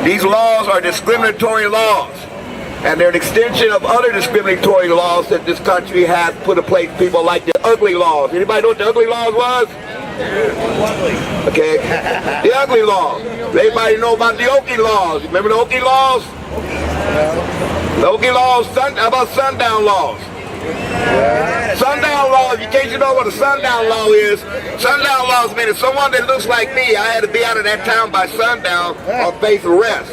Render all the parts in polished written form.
These laws are discriminatory laws, and they're an extension of other discriminatory laws that this country has put in place. People like the ugly laws. Anybody know what the ugly laws was? Okay, the ugly laws. Everybody know about the Okie laws? Remember the Okie laws? The Okie laws. How about sundown laws? Sundown law, in case you know what a sundown law is, sundown laws mean if someone that looks like me, I had to be out of that town by sundown or face arrest.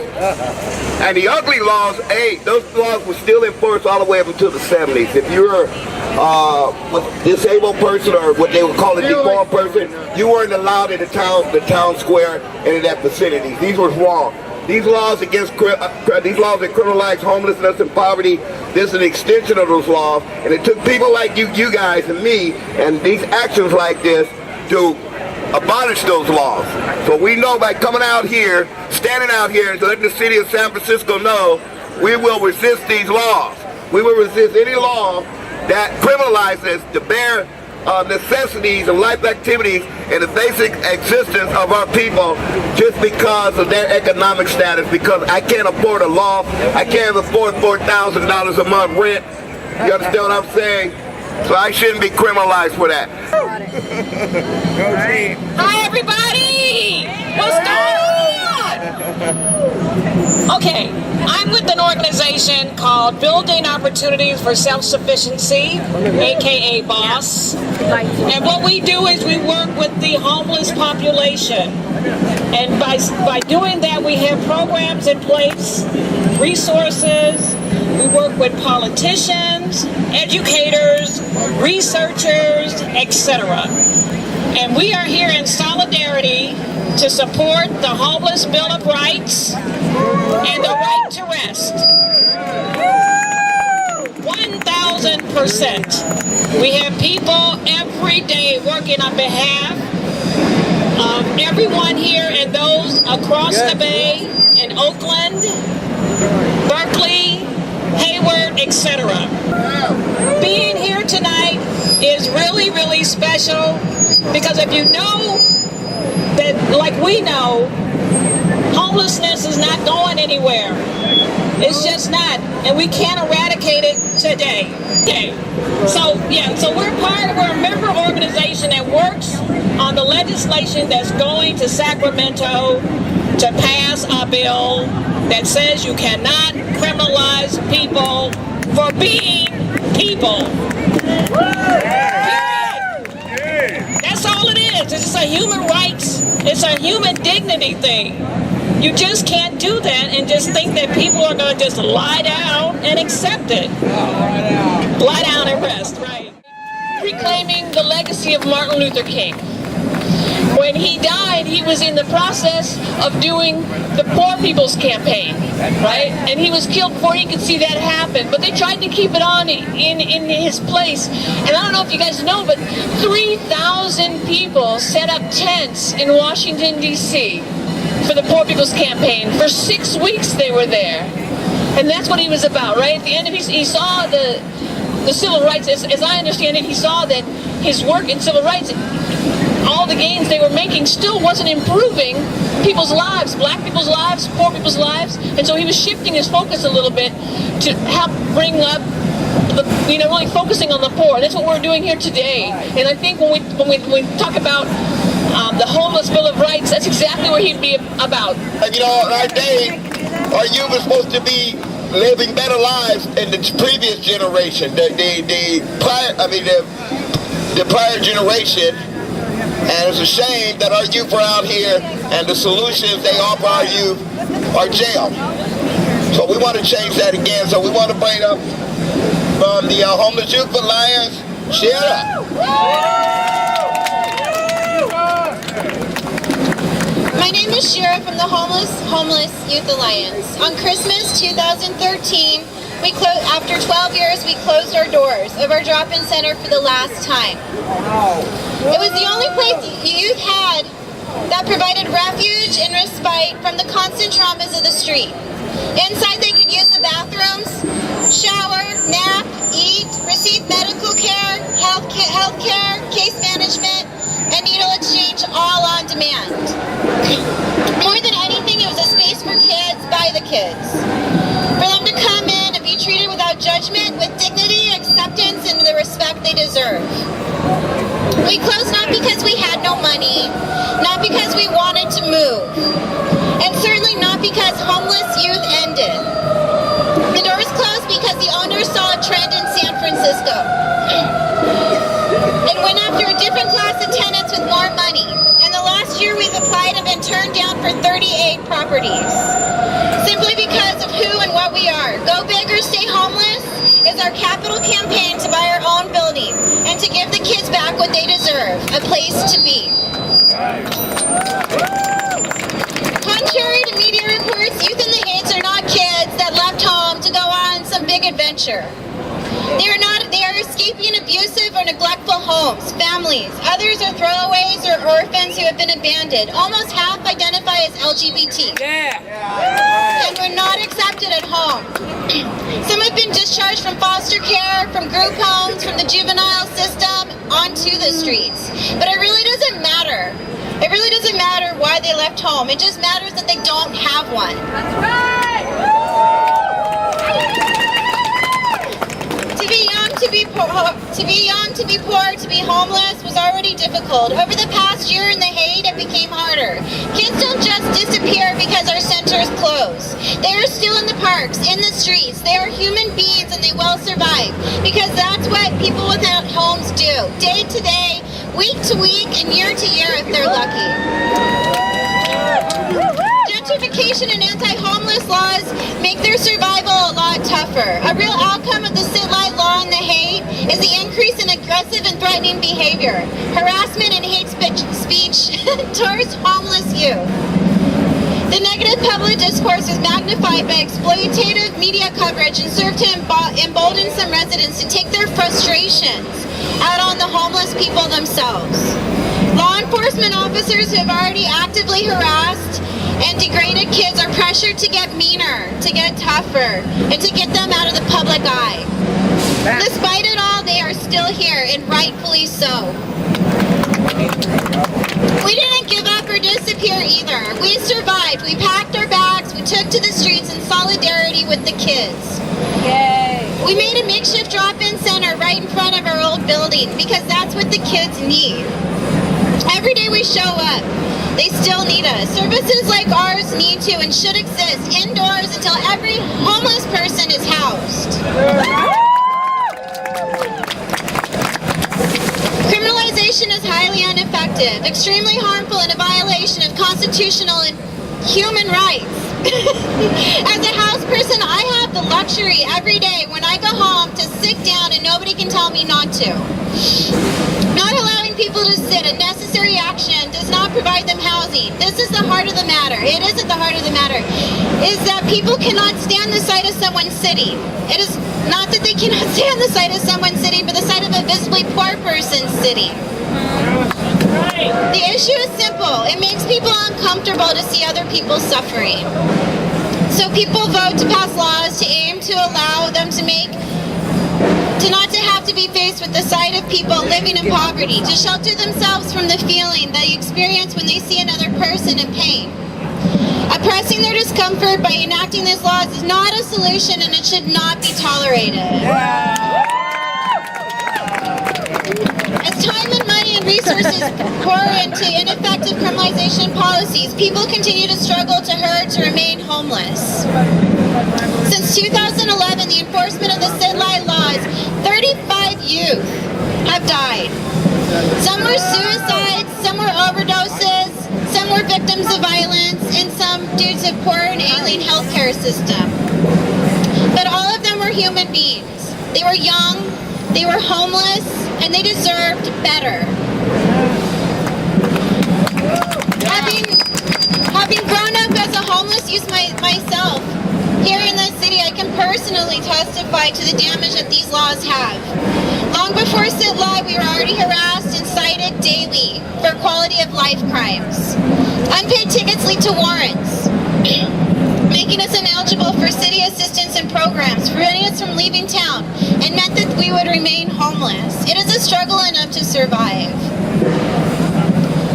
And the ugly laws, those laws were still enforced all the way up until the 70s. If you're a disabled person or what they would call a deformed person, you weren't allowed in the town square and in that vicinity. These were wrong. These laws that criminalize homelessness and poverty, this is an extension of those laws, and it took people like you guys and me, and these actions like this to abolish those laws. So we know by coming out here, standing out here, and letting the city of San Francisco know, we will resist these laws. We will resist any law that criminalizes the bare necessities and life activities and the basic existence of our people just because of their economic status, because I can't afford a loft, I can't afford $4,000 a month rent. You understand what I'm saying? So I shouldn't be criminalized for that. Hi everybody! What's going on? Okay, I'm with an organization called Building Opportunities for Self-Sufficiency, aka BOSS. And what we do is we work with the homeless population. And by doing that, we have programs in place, resources. We work with politicians, educators, researchers, etc. And we are here in solidarity to support the Homeless Bill of Rights and the right to rest. 1,000%. We have people every day working on behalf of everyone here and those across the bay in Oakland, Berkeley, Hayward, etc. Being here tonight is really, really special because if you know that, like we know, homelessness is not going anywhere. It's just not, and we can't eradicate it today. Okay. So we're a member organization that works on the legislation that's going to Sacramento to pass a bill that says you cannot criminalize people for being people. That's all it is. It's a human rights, it's a human dignity thing. You just can't do that and just think that people are going to just lie down and accept it. Lie down and rest, right? Reclaiming the legacy of Martin Luther King. When he died, he was in the process of doing the Poor People's Campaign, right? And he was killed before he could see that happen. But they tried to keep it on in his place. And I don't know if you guys know, but 3,000 people set up tents in Washington, D.C. for the Poor People's Campaign. For 6 weeks they were there. And that's what he was about, right? At the end of he saw the civil rights, as I understand it, he saw that his work in civil rights, all the gains they were making still wasn't improving people's lives, black people's lives, poor people's lives, and so he was shifting his focus a little bit to help bring up really focusing on the poor. And that's what we're doing here today. And I think when we talk about the Homeless Bill of Rights, that's exactly what he'd be about. And our day, our youth is supposed to be living better lives in the previous generation, the prior generation. And it's a shame that our youth are out here and the solutions they offer our youth are jail. So we want to change that again. So we want to bring up from the Homeless Youth Alliance, Shira. My name is Shira from the Homeless Youth Alliance. On Christmas 2013, after 12 years, we closed our doors of our drop-in center for the last time. It was the only place youth had that provided refuge and respite from the constant traumas of the street. Inside, they could use the bathrooms, shower, nap, eat, receive medical care, health care, case management, and needle exchange all on demand. More than anything, it was a space for kids the kids. For them to come in and be treated without judgment, with dignity, acceptance, and the respect they deserve. We closed not because we had no money, not because we wanted to move, and certainly not because homeless youth ended. The doors closed because the owner saw a trend in San Francisco and went after a different class of tenants with more money. In the last year, we've applied and been turned down for 38 properties, simply because of who and what we are. Go big or stay homeless is our capital campaign to buy our own building and to give the kids back what they deserve, a place to be. Contrary to media reports, youth in the Heights are not kids that left home to go on some big adventure. They are escaping abusive or neglectful homes, families. Others are throwaways or orphans who have been abandoned. Almost half identify as LGBT. And we're not accepted at home. Some have been discharged from foster care, from group homes, from the juvenile system, onto the streets. But it really doesn't matter. It really doesn't matter why they left home. It just matters that they don't have one. That's right! To be young, to be poor, to be homeless was already difficult. Over the past year in the Heights, it became harder. Kids don't just disappear because our centers close. They are still in the parks, in the streets. They are human beings and they will survive, because that's what people without homes do. Day to day, week to week, and year to year if they're lucky. Gentrification and anti-homeless laws make their survival a lot tougher. A real outcome of the sit-lie law in the Heights is the increase in aggressive and threatening behavior, harassment and hate speech towards homeless youth. The negative public discourse is magnified by exploitative media coverage and served to embolden some residents to take their frustrations out on the homeless people themselves. Law enforcement officers who have already actively harassed and degraded kids are pressured to get meaner, to get tougher, and to get them out of the public eye. Despite it all, they are still here, and rightfully so. We didn't give up or disappear either. We survived. We packed our bags. We took to the streets in solidarity with the kids. Yay. We made a makeshift drop-in center right in front of our old building because that's what the kids need. Every day we show up, they still need us. Services like ours need to and should exist indoors until every homeless person is housed. Criminalization is highly ineffective, extremely harmful, and a violation of constitutional and human rights. As a house person, I have the luxury every day when I go home to sit down and nobody can tell me not to. Not allowing people to sit, a necessary action, does not provide them housing. This is the heart of the matter. It is at the heart of the matter. Is that people cannot stand the sight of someone sitting. It is not that they cannot stand the sight of someone sitting, but the sight of a visibly poor person sitting. The issue is simple. It makes people uncomfortable to see other people suffering. So people vote to pass laws to aim to allow them to not to have to be faced with the sight of people living in poverty, to shelter themselves from the feeling they experience when they see another person in pain. Oppressing their discomfort by enacting these laws is not a solution, and it should not be tolerated. As time and money and resources pour into ineffective criminalization policies, people continue to struggle to remain homeless. Since 2011, the enforcement of the sit-lie laws, 35 youth have died. Some were suicides, some were overdoses, some were victims of violence, and some due to poor and ailing healthcare system. But all of them were human beings. They were young, they were homeless, and they deserved better. Having grown up as a homeless youth myself, here in this city, I can personally testify to the damage that these laws have. Long before sit-lie, we were already harassed and cited daily for quality of life crimes. Unpaid tickets lead to warrants, making us ineligible for city assistance and programs, preventing us from leaving town, and meant that we would remain homeless. It is a struggle enough to survive,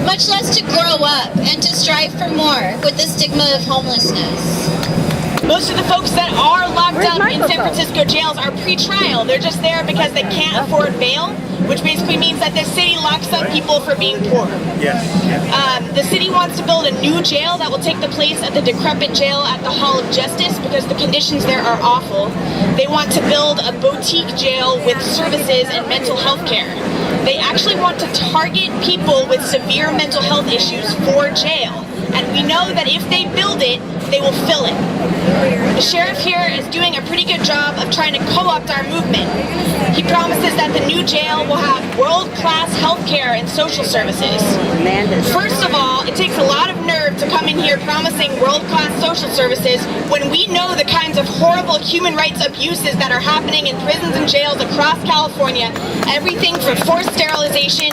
much less to grow up and to strive for more with the stigma of homelessness. Most of the folks that are locked up in San Francisco jails are pre-trial. They're just there because they can't afford bail, which basically means that the city locks up people for being poor. Yes. The city wants to build a new jail that will take the place of the decrepit jail at the Hall of Justice because the conditions there are awful. They want to build a boutique jail with services and mental health care. They actually want to target people with severe mental health issues for jail. And we know that if they build it, they will fill it. The sheriff here is doing a pretty good job of trying to co-opt our movement. He promises that the new jail will have world-class health care and social services. First of all, it takes a lot of nerve to come in here promising world-class social services when we know the kinds of horrible human rights abuses that are happening in prisons and jails across California. Everything from forced sterilization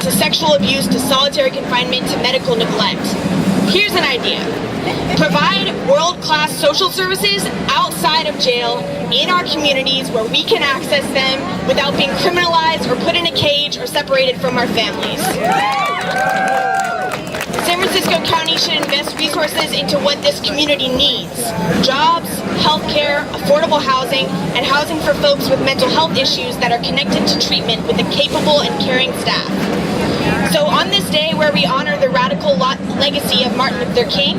to sexual abuse to solitary confinement to medical neglect. Here's an idea. Provide world-class social services outside of jail in our communities where we can access them without being criminalized or put in a cage or separated from our families. San Francisco County should invest resources into what this community needs. Jobs, healthcare, affordable housing, and housing for folks with mental health issues that are connected to treatment with a capable and caring staff. So on this day where we honor the radical legacy of Martin Luther King,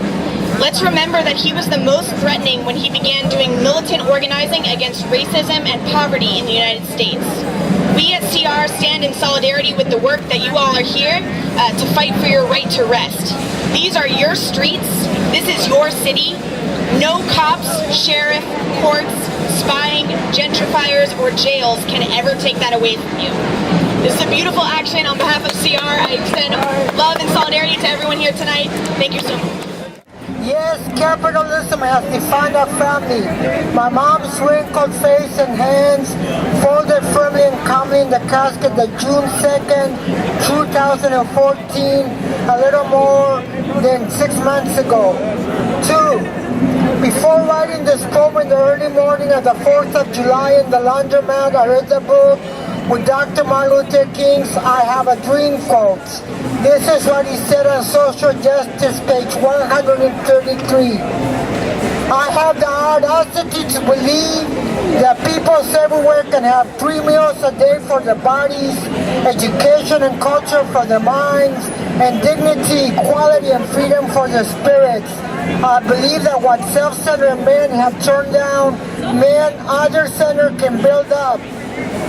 let's remember that he was the most threatening when he began doing militant organizing against racism and poverty in the United States. We at CR stand in solidarity with the work that you all are here to fight for your right to rest. These are your streets. This is your city. No cops, sheriff, courts, spying, gentrifiers, or jails can ever take that away from you. This is a beautiful action on behalf of CR. I extend love and solidarity to everyone here tonight. Thank you so much. Yes, capitalism has defined our family. My mom's wrinkled face and hands folded firmly and calmly in the casket that June 2nd, 2014, a little more than 6 months ago. 2. Before writing this poem in the early morning of the 4th of July in the laundromat, I read the book with Dr. Martin Luther King's I Have a Dream quote. This is what he said on Social Justice, page 133. I have the audacity to believe that people everywhere can have 3 meals a day for their bodies, education and culture for their minds, and dignity, equality, and freedom for their spirits. I believe that what self-centered men have torn down, men other-centered can build up.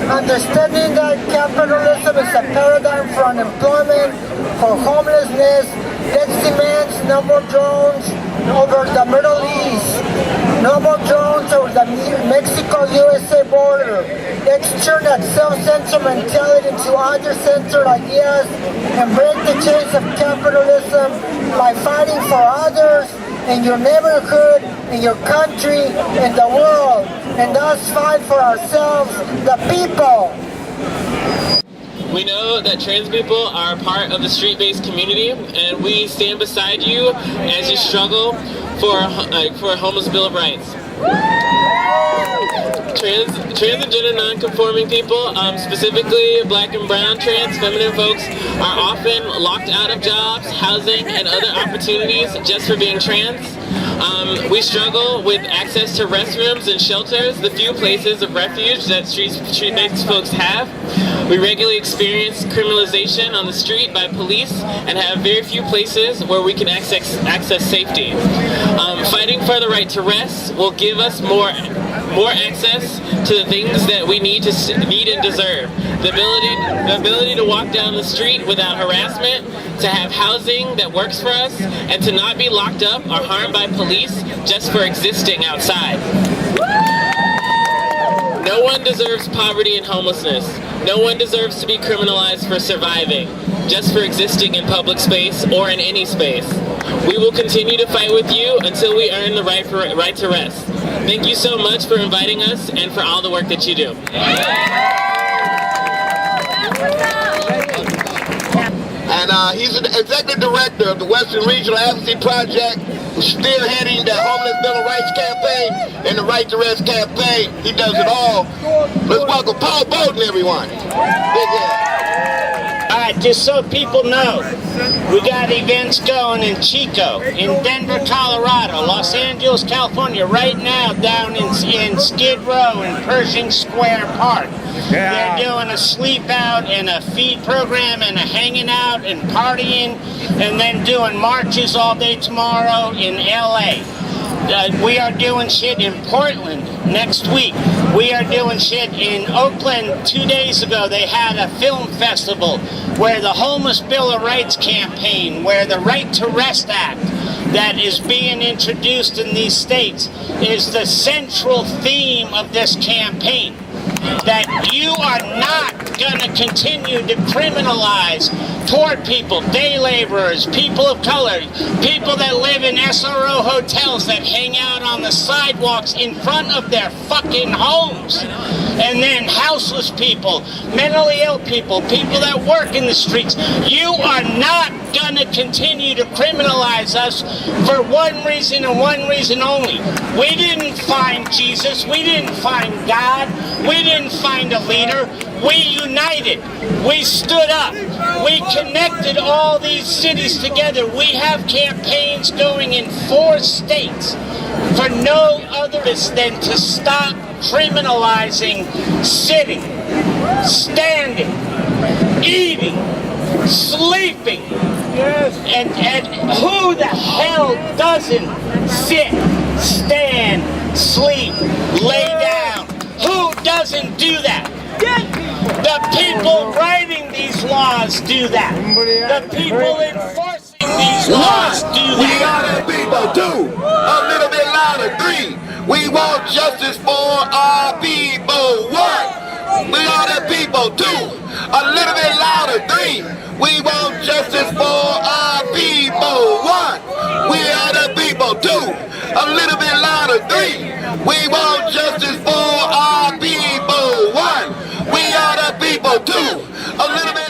Understanding that capitalism is a paradigm for unemployment, for homelessness, that demands no more drones over the Middle East, no more drones over the Mexico-USA border. Let's turn that self-centered mentality into other-centered ideas and break the chains of capitalism by fighting for others in your neighborhood, in your country, in the world, and thus fight for ourselves, the people. We know that trans people are a part of the street-based community, and we stand beside you as you struggle for a homeless Bill of Rights. Trans and gender non-conforming people, specifically black and brown trans feminine folks, are often locked out of jobs, housing, and other opportunities just for being trans. We struggle with access to restrooms and shelters, the few places of refuge that street-based folks have. We regularly experience criminalization on the street by police and have very few places where we can access safety. Fighting for the right to rest will give us more access to the things that we need and deserve. The ability to walk down the street without harassment, to have housing that works for us, and to not be locked up or harmed by police just for existing outside. No one deserves poverty and homelessness. No one deserves to be criminalized for surviving, just for existing in public space or in any space. We will continue to fight with you until we earn the right to rest. Thank you so much for inviting us and for all the work that you do. And he's the executive director of the Western Regional Advocacy Project, spearheading the Homeless Bill of Rights campaign and the Right to Rest campaign. He does it all. Let's welcome Paul Bowden, everyone. Big hand. All just so people know, we got events going in Chico, in Denver, Colorado, Los Angeles, California, right now down in Skid Row in Pershing Square Park. They're doing a sleep out and a feed program and a hanging out and partying, and then doing marches all day tomorrow in LA. We are doing shit in Portland next week. We are doing shit in Oakland 2 days ago. They had a film festival where the Homeless Bill of Rights campaign, where the Right to Rest Act that is being introduced in these states is the central theme of this campaign. That you are not going to continue to criminalize toward people, day laborers, people of color, people that live in SRO hotels that hang out on the sidewalks in front of their fucking homes. And then houseless people, mentally ill people, people that work in the streets. You are not going to continue to criminalize us for one reason and one reason only. We didn't find Jesus. We didn't find God. We didn't find a leader. We united. We stood up. We connected all these cities together. We have campaigns going in 4 states for no other reason than to stop criminalizing sitting, standing, eating, sleeping. And who the hell doesn't sit, stand, sleep, lay down? Who doesn't do that? The people writing these laws do that. The people enforcing these laws do that. We are the people. 2, a little bit louder. 3, we want justice for our people. 1, we are the people. 2, a little bit louder. 3, we want justice for our people. 1, we are the people. 2, a little bit louder. 3, we want justice for our people. 1, we are the people. 2, a little bit